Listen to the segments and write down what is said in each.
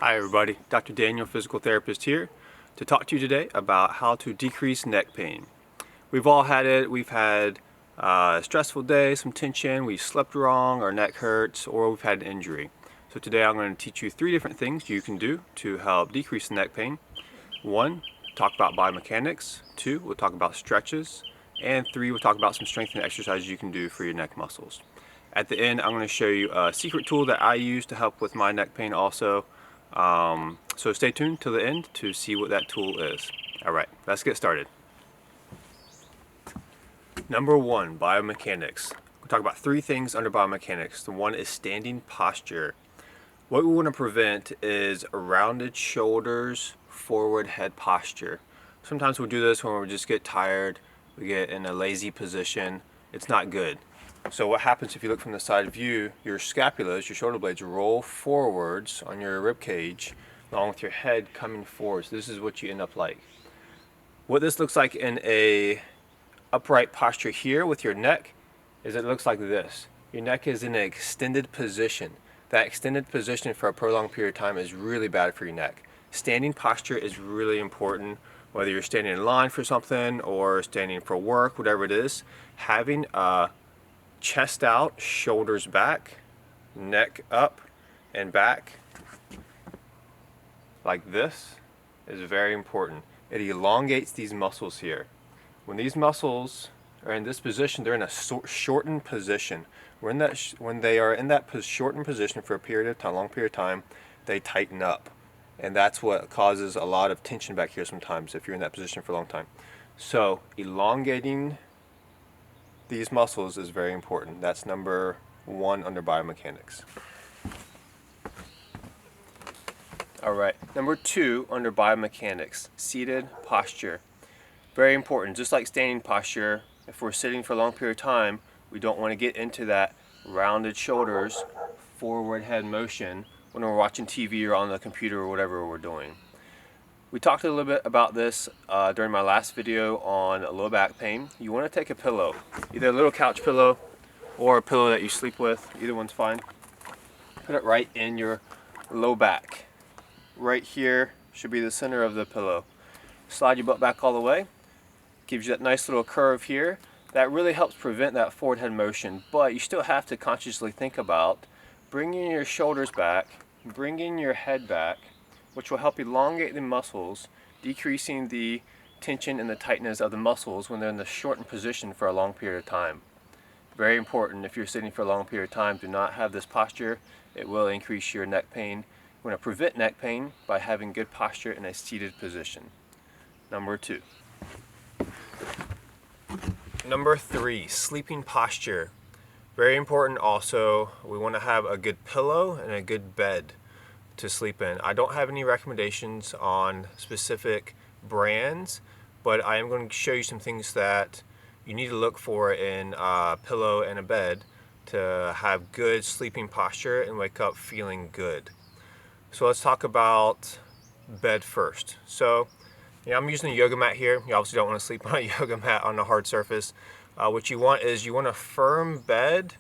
Hi everybody, Dr. Daniel, physical therapist here to talk to you today about how to decrease neck pain. We've all had it. We've had a stressful day, some tension, we slept wrong, our neck hurts, or we've had an injury. So today I'm going to teach you 3 different things you can do to help decrease the neck pain. 1, talk about biomechanics. 2, we'll talk about stretches. And 3, we'll talk about some strengthening exercises you can do for your neck muscles. At the end, I'm going to show you a secret tool that I use to help with my neck pain also. So stay tuned till the end to see what that tool is. Alright, let's get started. Number 1, biomechanics. We'll talk about 3 things under biomechanics. The one is standing posture. What we want to prevent is rounded shoulders, forward head posture. Sometimes we'll do this when we just get tired, we get in a lazy position. It's not good. So what happens if you look from the side view, your scapulas, your shoulder blades, roll forwards on your rib cage along with your head coming forward. So this is what you end up like. What this looks like in a upright posture here with your neck is it looks like this. Your neck is in an extended position. That extended position for a prolonged period of time is really bad for your neck. Standing posture is really important, whether you're standing in line for something or standing for work, whatever it is. Having a chest out, shoulders back, neck up and back like this is very important. It elongates these muscles here. When these muscles are in this position, they're in a shortened position. When they are in that shortened position for a period of time, long period of time, they tighten up. And that's what causes a lot of tension back here sometimes if you're in that position for a long time. So elongating these muscles is very important. That's number 1 under biomechanics. Alright, number 2 under biomechanics, seated posture. Very important. Just like standing posture, if we're sitting for a long period of time, we don't want to get into that rounded shoulders, forward head motion when we're watching TV or on the computer or whatever we're doing. We talked a little bit about this during my last video on low back pain. You want to take a pillow, either a little couch pillow or a pillow that you sleep with, either one's fine. Put it right in your low back. Right here should be the center of the pillow. Slide your butt back all the way. Gives you that nice little curve here. That really helps prevent that forward head motion, but you still have to consciously think about bringing your shoulders back, bringing your head back, which will help elongate the muscles, decreasing the tension and the tightness of the muscles when they're in the shortened position for a long period of time. Very important. If you're sitting for a long period of time, do not have this posture. It will increase your neck pain. You want to prevent neck pain by having good posture in a seated position. Number 2. Number 3, sleeping posture. Very important also, we want to have a good pillow and a good bed to sleep in. I don't have any recommendations on specific brands, but I am going to show you some things that you need to look for in a pillow and a bed to have good sleeping posture and wake up feeling good. So let's talk about bed first. So I'm using a yoga mat here. You obviously don't want to sleep on a yoga mat on a hard surface. What you want is you want a firm bed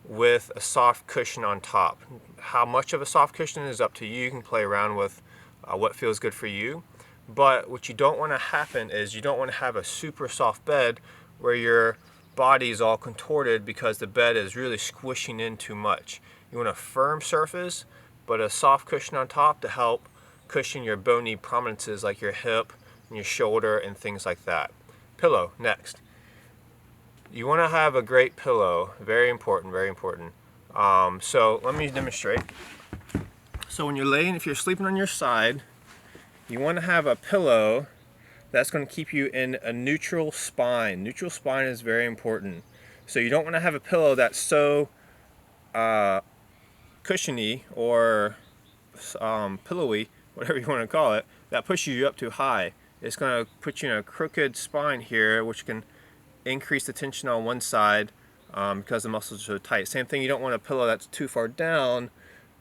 with a soft cushion on top. How much of a soft cushion is up to you. You can play around with what feels good for you. But what you don't want to happen is you don't want to have a super soft bed where your body is all contorted because the bed is really squishing in too much. You want a firm surface but a soft cushion on top to help cushion your bony prominences like your hip and your shoulder and things like that. Pillow, next. You want to have a great pillow. Very important, very important. So let me demonstrate. So when you're laying, if you're sleeping on your side, you want to have a pillow that's going to keep you in a neutral spine. Neutral spine is very important. So you don't want to have a pillow that's so cushiony or pillowy, whatever you want to call it, that pushes you up too high. It's going to put you in a crooked spine here, which can increase the tension on one side because the muscles are so tight. Same thing, you don't want a pillow that's too far down.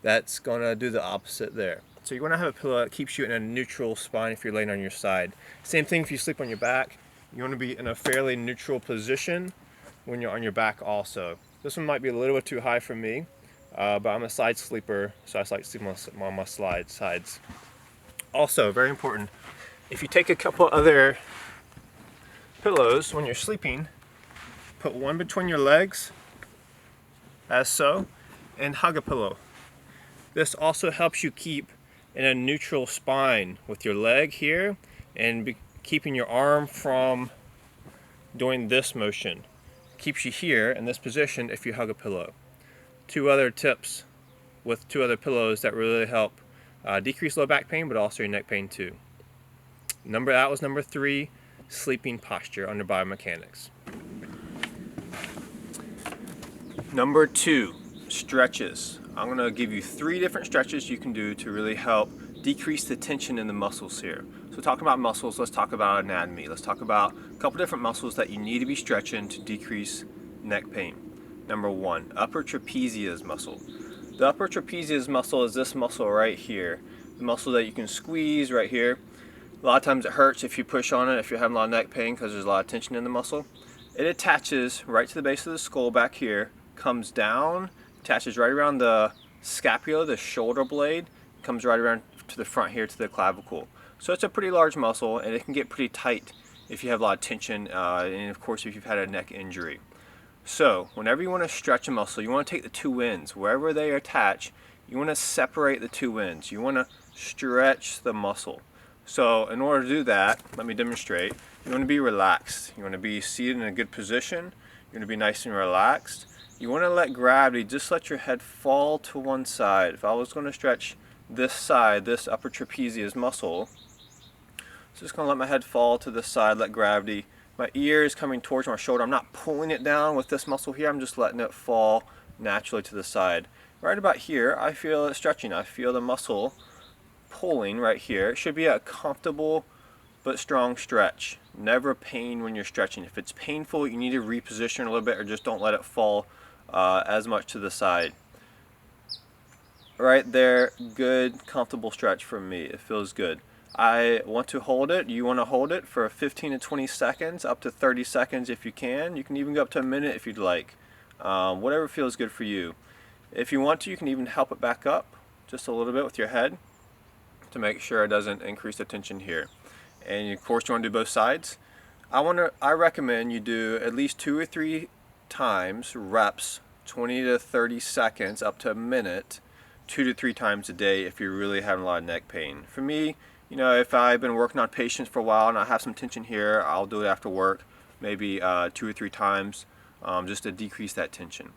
That's going to do the opposite there. So you want to have a pillow that keeps you in a neutral spine if you're laying on your side. Same thing if you sleep on your back. You want to be in a fairly neutral position when you're on your back also. This one might be a little bit too high for me. but I'm a side sleeper, so I just like to sleep on my sides. Also, very important, if you take a couple other pillows when you're sleeping, put one between your legs, as so, and hug a pillow. This also helps you keep in a neutral spine with your leg here and keeping your arm from doing this motion. Keeps you here in this position if you hug a pillow. Two other tips with two other pillows that really help decrease low back pain, but also your neck pain too. That was number 3, sleeping posture under biomechanics. Number 2, stretches. I'm going to give you 3 different stretches you can do to really help decrease the tension in the muscles here. So talking about muscles, let's talk about anatomy. Let's talk about a couple different muscles that you need to be stretching to decrease neck pain. Number 1, upper trapezius muscle. The upper trapezius muscle is this muscle right here. The muscle that you can squeeze right here. A lot of times it hurts if you push on it, if you're having a lot of neck pain because there's a lot of tension in the muscle. It attaches right to the base of the skull back here, comes down, attaches right around the scapula, the shoulder blade, comes right around to the front here to the clavicle. So it's a pretty large muscle, and it can get pretty tight if you have a lot of tension, and of course if you've had a neck injury. So whenever you want to stretch a muscle, you want to take the 2 ends, wherever they attach, you want to separate the 2 ends. You want to stretch the muscle. So in order to do that, let me demonstrate. You want to be relaxed. You want to be seated in a good position. You want to be nice and relaxed. You want to let gravity, just let your head fall to one side. If I was going to stretch this side, this upper trapezius muscle, just going to let my head fall to the side, let gravity. My ear is coming towards my shoulder. I'm not pulling it down with this muscle here. I'm just letting it fall naturally to the side. Right about here, I feel it stretching. I feel the muscle pulling right here. It should be a comfortable but strong stretch. Never pain when you're stretching. If it's painful, you need to reposition a little bit, or just don't let it fall as much to the side. Right there, good, comfortable stretch for me. It feels good. I want to hold it. You want to hold it for 15 to 20 seconds, up to 30 seconds if you can. You can even go up to a minute if you'd like. Whatever feels good for you. If you want to, you can even help it back up just a little bit with your head to make sure it doesn't increase the tension here. And of course, you want to do both sides. I recommend you do at least 2 or 3 times reps, 20 to 30 seconds, up to a minute, 2 to 3 times a day if you're really having a lot of neck pain. For me, you know, if I've been working on patients for a while and I have some tension here, I'll do it after work, maybe 2 or 3 times, just to decrease that tension.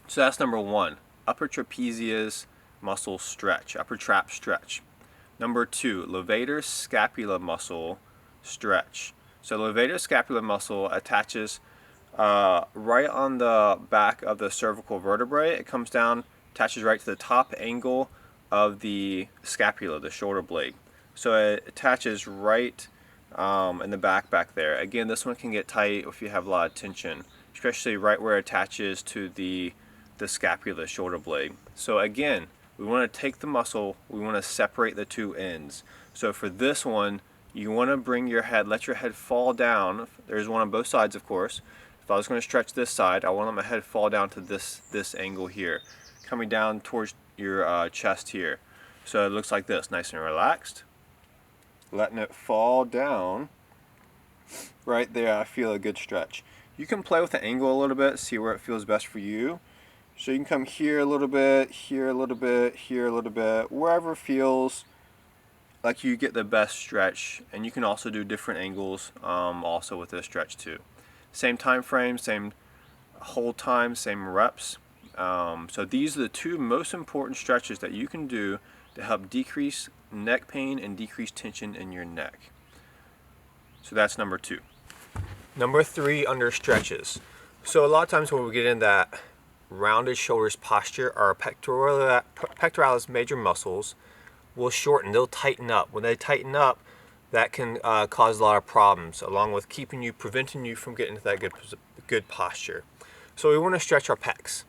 So that's number 1, upper trapezius muscle stretch, upper trap stretch. Number 2, levator scapula muscle stretch. So levator scapula muscle attaches right on the back of the cervical vertebrae. It comes down, attaches right to the top angle of the scapula, the shoulder blade. So it attaches right in the back there. Again, this one can get tight if you have a lot of tension, especially right where it attaches to the scapula, shoulder blade. So again, we want to take the muscle, we want to separate the 2 ends. So for this one, you want to bring your head, let your head fall down. There's one on both sides, of course. If I was going to stretch this side, I want to let my head fall down to this angle here, coming down towards your chest here. So it looks like this, nice and relaxed. Letting it fall down. Right there, I feel a good stretch. You can play with the angle a little bit, see where it feels best for you. So you can come here a little bit, here a little bit, here a little bit, wherever feels like you get the best stretch. And you can also do different angles also with this stretch too. Same time frame, same hold time, same reps. So these are the 2 most important stretches that you can do to help decrease neck pain and decrease tension in your neck. So that's number 2. Number 3 under stretches. So a lot of times when we get in that rounded shoulders posture, our pectoralis major muscles will shorten, they'll tighten up. When they tighten up, that can cause a lot of problems, along with preventing you from getting into that good posture. So we want to stretch our pecs.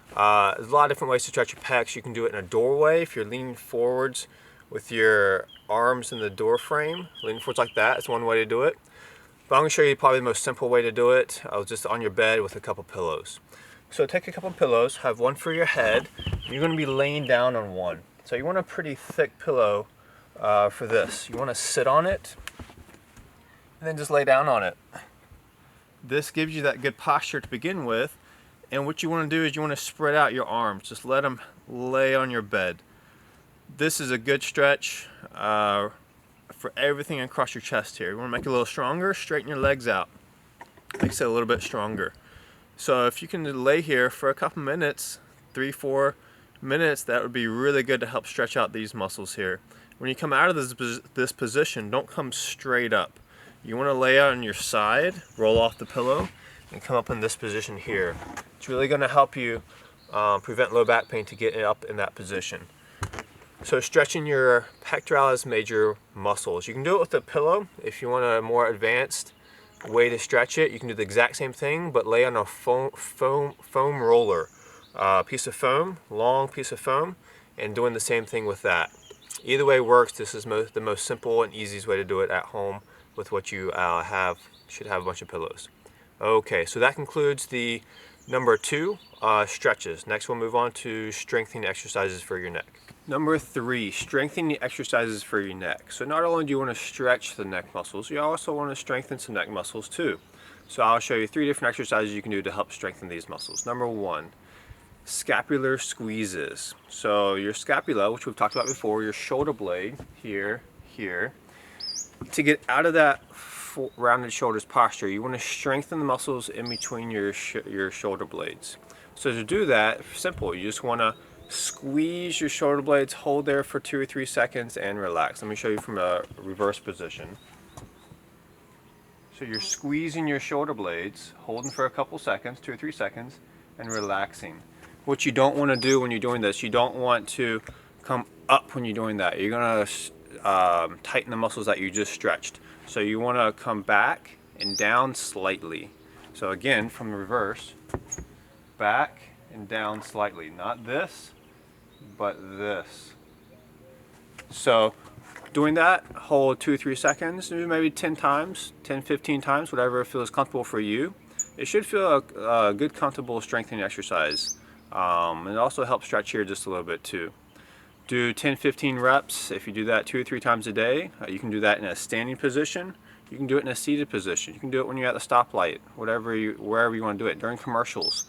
There's a lot of different ways to stretch your pecs. You can do it in a doorway if you're leaning forwards with your arms in the door frame, leaning forwards like that. That's one way to do it. But I'm going to show you probably the most simple way to do it, just on your bed with a couple pillows. So take a couple of pillows, have one for your head. You're going to be laying down on one. So you want a pretty thick pillow for this. You want to sit on it and then just lay down on it. This gives you that good posture to begin with. And what you want to do is you want to spread out your arms. Just let them lay on your bed. This is a good stretch for everything across your chest here. You want to make it a little stronger, straighten your legs out. Makes it a little bit stronger. So if you can lay here for a couple minutes, 3-4 minutes, that would be really good to help stretch out these muscles here. When you come out of this position, don't come straight up. You want to lay out on your side, roll off the pillow, and come up in this position here. It's really going to help you prevent low back pain to get up in that position. So stretching your pectoralis major muscles. You can do it with a pillow. If you want a more advanced way to stretch it, you can do the exact same thing, but lay on a foam roller. Piece of foam, long piece of foam, and doing the same thing with that. Either way works. This is the most simple and easiest way to do it at home with what you should have a bunch of pillows. Okay, so that concludes the number 2 stretches. Next we'll move on to strengthening exercises for your neck. Number 3, strengthening the exercises for your neck. So not only do you want to stretch the neck muscles, you also want to strengthen some neck muscles too. So I'll show you 3 different exercises you can do to help strengthen these muscles. Number 1, scapular squeezes. So your scapula, which we've talked about before, your shoulder blade here, to get out of that rounded shoulders posture, you want to strengthen the muscles in between your shoulder blades. So to do that, simple, you just want to squeeze your shoulder blades, hold there for 2 or 3 seconds, and relax. Let me show you from a reverse position. So you're squeezing your shoulder blades, holding for a couple seconds, 2 or 3 seconds, and relaxing. What you don't want to do when you're doing this, you don't want to come up when you're doing that. You're going to tighten the muscles that you just stretched. So you want to come back and down slightly. So again, from the reverse, back and down slightly. Not this, but this. So doing that, hold 2 or 3 seconds, maybe 10 times, 10, 15 times, whatever feels comfortable for you. It should feel a good, comfortable strengthening exercise. And it also helps stretch here just a little bit too. Do 10, 15 reps. If you do that 2 or 3 times a day, you can do that in a standing position. You can do it in a seated position. You can do it when you're at the stoplight, wherever you want to do it, during commercials.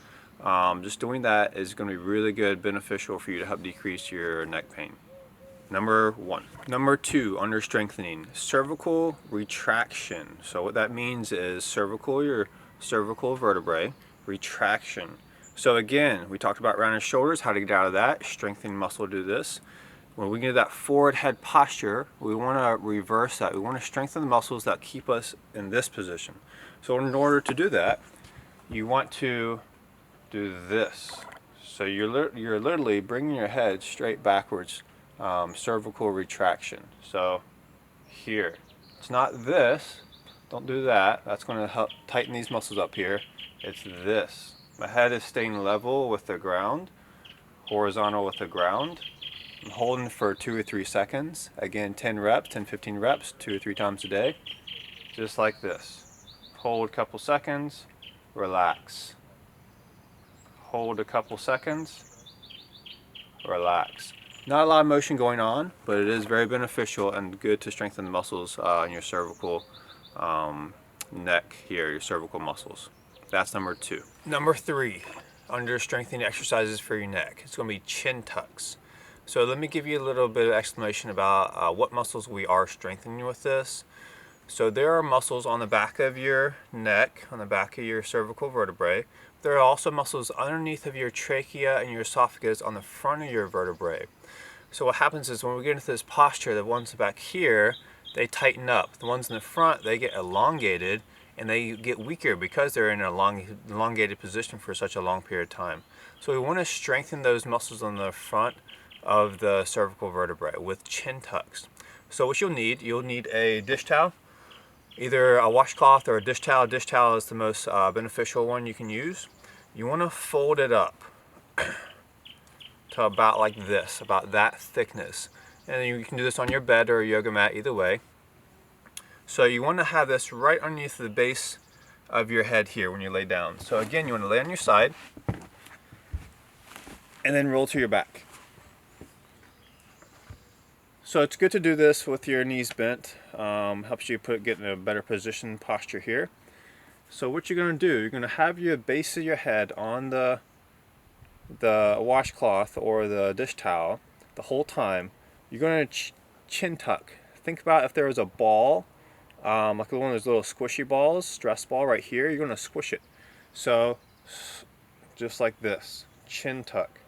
Just doing that is going to be really good, beneficial for you to help decrease your neck pain. Number 1. Number 2, under strengthening, cervical retraction. So what that means is your cervical vertebrae, retraction. So again, we talked about rounded shoulders, how to get out of that, strengthening muscle to do this. When we get that forward head posture, we want to reverse that. We want to strengthen the muscles that keep us in this position. So in order to do that, you want to do this. So you're literally bringing your head straight backwards, cervical retraction. So here, it's not this, don't do that. That's going to help tighten these muscles up here. It's this. My head is staying level with the ground, horizontal with the ground. I'm holding for 2 or 3 seconds. Again, 10 reps, 10, 15 reps, 2 or 3 times a day. Just like this. Hold a couple seconds, relax. Hold a couple seconds, relax. Not a lot of motion going on, but it is very beneficial and good to strengthen the muscles in your cervical neck here, your cervical muscles. That's number 2. Number 3, under strengthening exercises for your neck. It's going to be chin tucks. So let me give you a little bit of explanation about what muscles we are strengthening with this. So there are muscles on the back of your neck, on the back of your cervical vertebrae. There are also muscles underneath of your trachea and your esophagus on the front of your vertebrae. So what happens is when we get into this posture, the ones back here, they tighten up. The ones in the front, they get elongated and they get weaker because they're in an elongated position for such a long period of time. So we want to strengthen those muscles on the front of the cervical vertebrae with chin tucks. So what you'll need a dish towel, either a washcloth or a dish towel. Dish towel is the most beneficial one you can use. You want to fold it up to about like this, about that thickness. And you can do this on your bed or a yoga mat, either way. So you want to have this right underneath the base of your head here when you lay down. So again, you want to lay on your side, and then roll to your back. So it's good to do this with your knees bent. Helps you get in a better position posture here. So what you're going to do, you're going to have your base of your head on the washcloth or the dish towel the whole time. You're going to chin tuck. Think about if there was a ball, like one of those little squishy balls, stress ball right here, you're going to squish it. So just like this, chin tuck.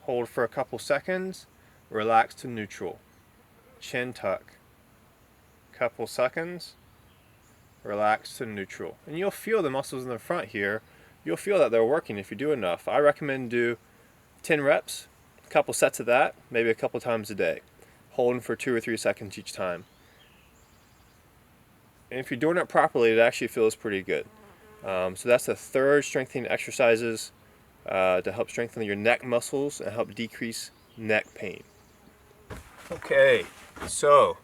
Hold for a couple seconds, relax to neutral. Chin tuck. Couple seconds, relax to neutral. And you'll feel the muscles in the front here. You'll feel that they're working if you do enough. I recommend do 10 reps, a couple sets of that, maybe a couple times a day. Holding for 2 or 3 seconds each time. And if you're doing it properly, it actually feels pretty good. So that's the third strengthening exercises to help strengthen your neck muscles and help decrease neck pain. Okay, so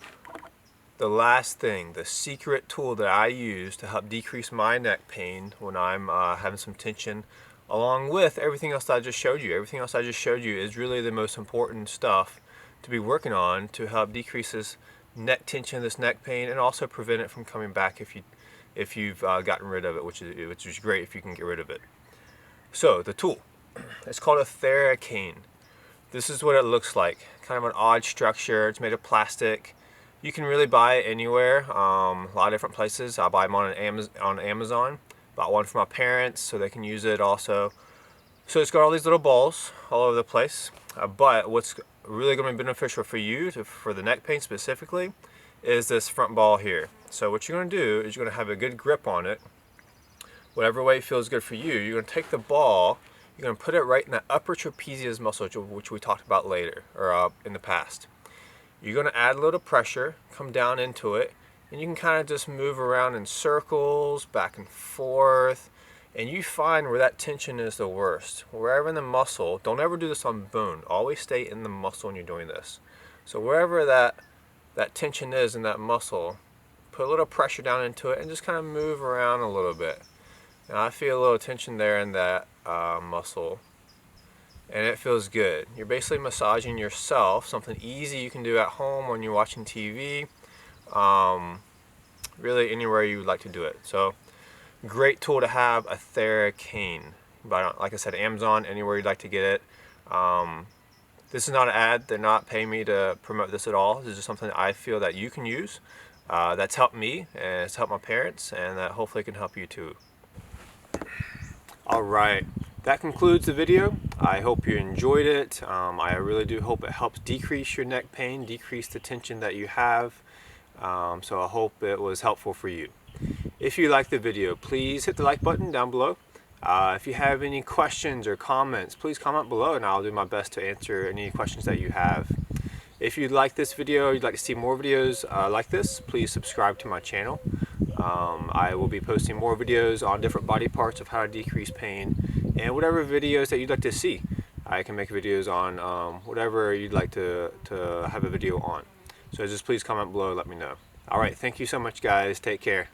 the last thing, the secret tool that I use to help decrease my neck pain when I'm having some tension, along with everything else that I just showed you. Everything else I just showed you is really the most important stuff to be working on to help decrease this neck tension, this neck pain, and also prevent it from coming back if you've gotten rid of it, which is great if you can get rid of it. So the tool, it's called a Theracane. This is what it looks like. Kind of an odd structure. It's made of plastic. You can really buy it anywhere, a lot of different places. I buy them on Amazon. Bought one for my parents so they can use it also. So it's got all these little balls all over the place. But what's really going to be beneficial for you, for the neck pain specifically, is this front ball here. So what you're going to do is you're going to have a good grip on it. Whatever way feels good for you, you're going to take the ball, you're going to put it right in that upper trapezius muscle, which we talked about later, or in the past. You're going to add a little pressure, come down into it, and you can kind of just move around in circles, back and forth, and you find where that tension is the worst. Wherever in the muscle, don't ever do this on bone, always stay in the muscle when you're doing this. So wherever that tension is in that muscle, put a little pressure down into it and just kind of move around a little bit. And I feel a little tension there in that muscle, and it feels good. You're basically massaging yourself, something easy you can do at home when you're watching TV, really anywhere you would like to do it. So great tool to have, a Theracane. But like I said, Amazon, anywhere you'd like to get it. This is not an ad. They're not paying me to promote this at all. This is just something that I feel that you can use. That's helped me, and it's helped my parents, and that hopefully can help you too. Alright, that concludes the video. I hope you enjoyed it. I really do hope it helps decrease your neck pain, decrease the tension that you have. So I hope it was helpful for you. If you liked the video, please hit the like button down below. If you have any questions or comments, please comment below and I'll do my best to answer any questions that you have. If you like this video, you'd like to see more videos like this, please subscribe to my channel. I will be posting more videos on different body parts of how to decrease pain, and whatever videos that you'd like to see. I can make videos on whatever you'd like to have a video on. So just please comment below and let me know. Alright, thank you so much guys. Take care.